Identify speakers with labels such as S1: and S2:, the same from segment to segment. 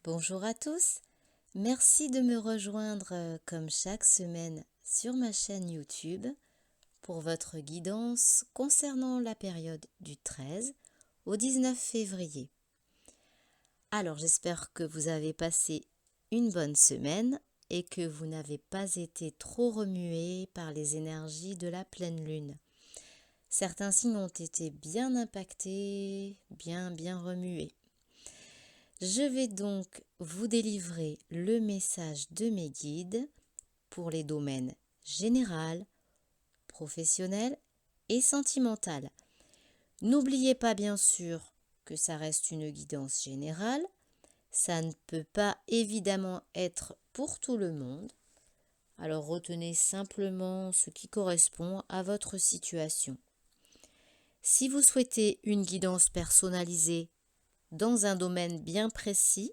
S1: Bonjour à tous, merci de me rejoindre comme chaque semaine sur ma chaîne YouTube pour votre guidance concernant la période du 13 au 19 février. Alors j'espère que vous avez passé une bonne semaine et que vous n'avez pas été trop remués par les énergies de la pleine lune. Certains signes ont été bien impactés, bien remués. Je vais donc vous délivrer le message de mes guides pour les domaines général, professionnel et sentimental. N'oubliez pas bien sûr que ça reste une guidance générale. Ça ne peut pas évidemment être pour tout le monde. Alors retenez simplement ce qui correspond à votre situation. Si vous souhaitez une guidance personnalisée dans un domaine bien précis,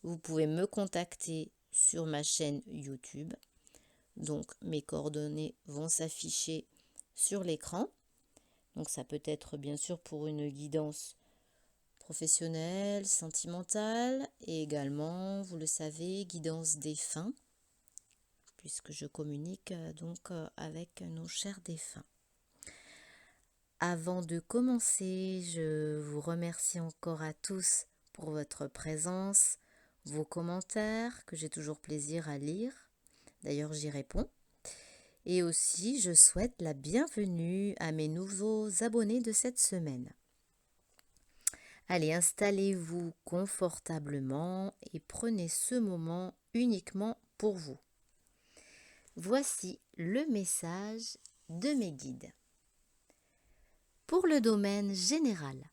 S1: vous pouvez me contacter sur ma chaîne YouTube. Donc mes coordonnées vont s'afficher sur l'écran. Donc ça peut être bien sûr pour une guidance professionnelle, sentimentale et également, vous le savez, guidance défunts, puisque je communique donc avec nos chers défunts. Avant de commencer, je vous remercie encore à tous pour votre présence, vos commentaires que j'ai toujours plaisir à lire. D'ailleurs, j'y réponds. Et aussi, je souhaite la bienvenue à mes nouveaux abonnés de cette semaine. Allez, installez-vous confortablement et prenez ce moment uniquement pour vous. Voici le message de mes guides. Pour le domaine général,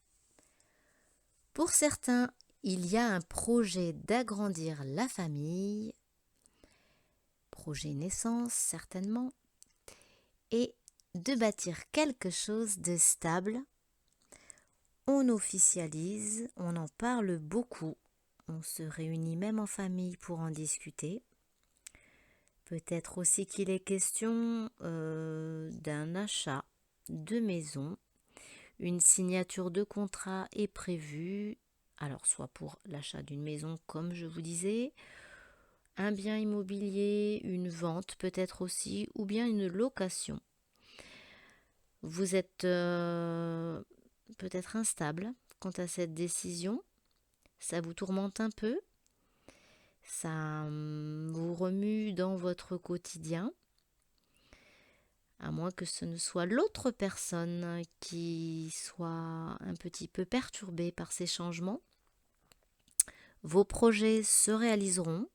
S1: pour certains, il y a un projet d'agrandir la famille, projet naissance certainement, et de bâtir quelque chose de stable. On officialise, on en parle beaucoup, on se réunit même en famille pour en discuter. Peut-être aussi qu'il est question d'un achat de maison. Une signature de contrat est prévue, alors soit pour l'achat d'une maison comme je vous disais, un bien immobilier, une vente peut-être aussi, ou bien une location. Vous êtes peut-être instable quant à cette décision, ça vous tourmente un peu, ça vous remue dans votre quotidien, à moins que ce ne soit l'autre personne qui soit un petit peu perturbée par ces changements. Vos projets se réaliseront.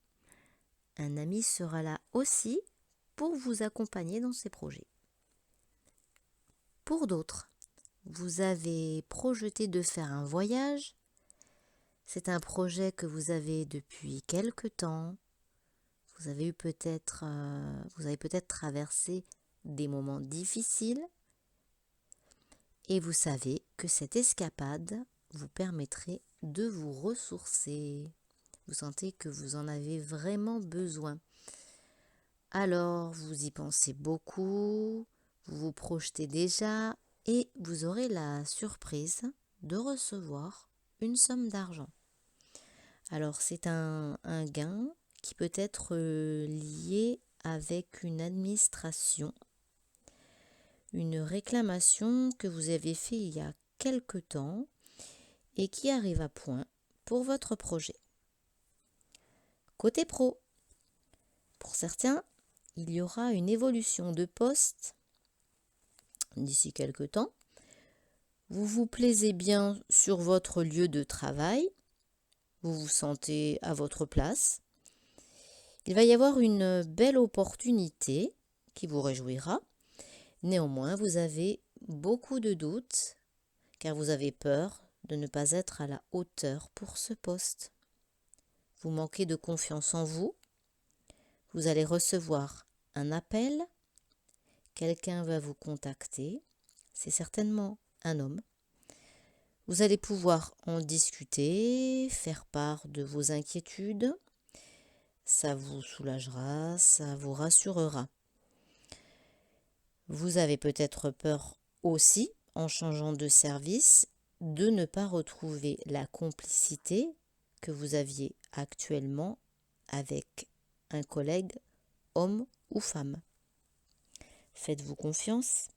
S1: Un ami sera là aussi pour vous accompagner dans ces projets. Pour d'autres, vous avez projeté de faire un voyage. C'est un projet que vous avez depuis quelque temps. Vous avez peut-être traversé des moments difficiles et vous savez que cette escapade vous permettrait de vous ressourcer. Vous sentez que vous en avez vraiment besoin. Alors, vous y pensez beaucoup, vous vous projetez déjà et vous aurez la surprise de recevoir une somme d'argent. Alors, c'est un gain qui peut être lié avec une administration, une réclamation que vous avez fait il y a quelque temps et qui arrive à point pour votre projet. Côté pro, pour certains, il y aura une évolution de poste d'ici quelque temps. Vous vous plaisez bien sur votre lieu de travail, vous vous sentez à votre place. Il va y avoir une belle opportunité qui vous réjouira. Néanmoins, vous avez beaucoup de doutes car vous avez peur de ne pas être à la hauteur pour ce poste. Vous manquez de confiance en vous. Vous allez recevoir un appel. Quelqu'un va vous contacter. C'est certainement un homme. Vous allez pouvoir en discuter, faire part de vos inquiétudes. Ça vous soulagera, ça vous rassurera. Vous avez peut-être peur aussi, en changeant de service, de ne pas retrouver la complicité que vous aviez actuellement avec un collègue, homme ou femme. Faites-vous confiance,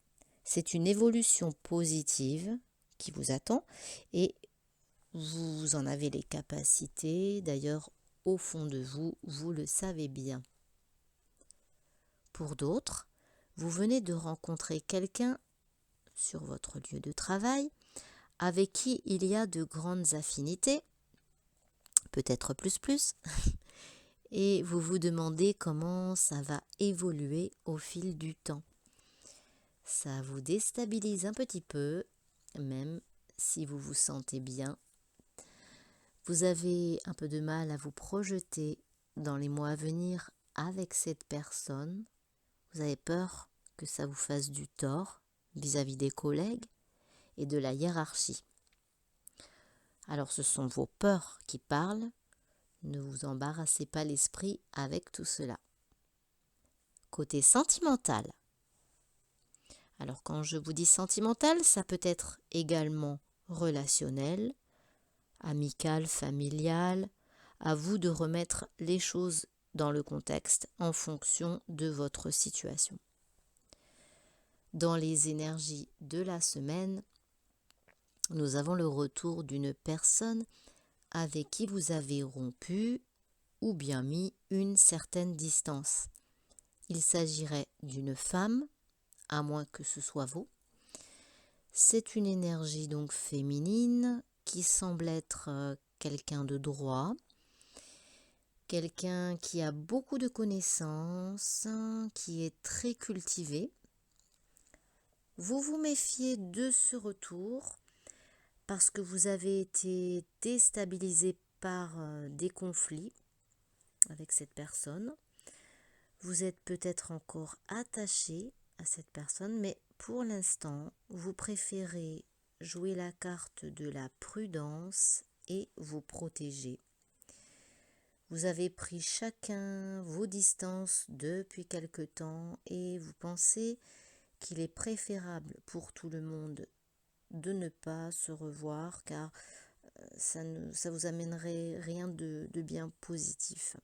S1: c'est une évolution positive qui vous attend et vous en avez les capacités, d'ailleurs au fond de vous, vous le savez bien. Pour d'autres, vous venez de rencontrer quelqu'un sur votre lieu de travail avec qui il y a de grandes affinités, peut-être plus, et vous vous demandez comment ça va évoluer au fil du temps. Ça vous déstabilise un petit peu, même si vous vous sentez bien. Vous avez un peu de mal à vous projeter dans les mois à venir avec cette personne. Vous avez peur que ça vous fasse du tort vis-à-vis des collègues et de la hiérarchie. Alors ce sont vos peurs qui parlent. Ne vous embarrassez pas l'esprit avec tout cela. Côté sentimental. Alors quand je vous dis sentimental, ça peut être également relationnel, amical, familial. À vous de remettre les choses dans le contexte en fonction de votre situation. Dans les énergies de la semaine, nous avons le retour d'une personne avec qui vous avez rompu ou bien mis une certaine distance. Il s'agirait d'une femme, à moins que ce soit vous. C'est une énergie donc féminine qui semble être quelqu'un de droit, quelqu'un qui a beaucoup de connaissances, qui est très cultivé. Vous vous méfiez de ce retour parce que vous avez été déstabilisé par des conflits avec cette personne. Vous êtes peut-être encore attaché à cette personne, mais pour l'instant, vous préférez jouer la carte de la prudence et vous protéger. Vous avez pris chacun vos distances depuis quelque temps et vous pensez qu'il est préférable pour tout le monde de ne pas se revoir car ça vous amènerait rien de bien positif.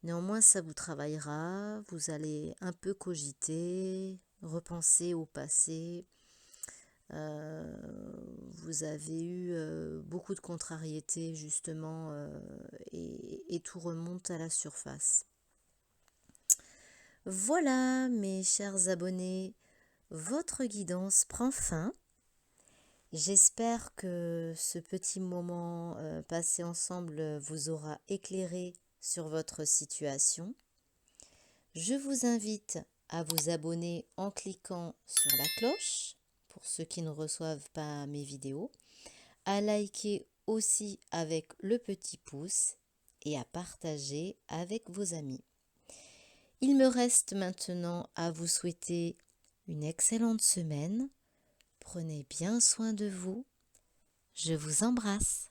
S1: Néanmoins, ça vous travaillera, vous allez un peu cogiter, repenser au passé. Vous avez eu beaucoup de contrariétés justement et tout remonte à la surface. Voilà mes chers abonnés, votre guidance prend fin. J'espère que ce petit moment passé ensemble vous aura éclairé sur votre situation. Je vous invite à vous abonner en cliquant sur la cloche pour ceux qui ne reçoivent pas mes vidéos, à liker aussi avec le petit pouce et à partager avec vos amis. Il me reste maintenant à vous souhaiter une excellente semaine. Prenez bien soin de vous. Je vous embrasse.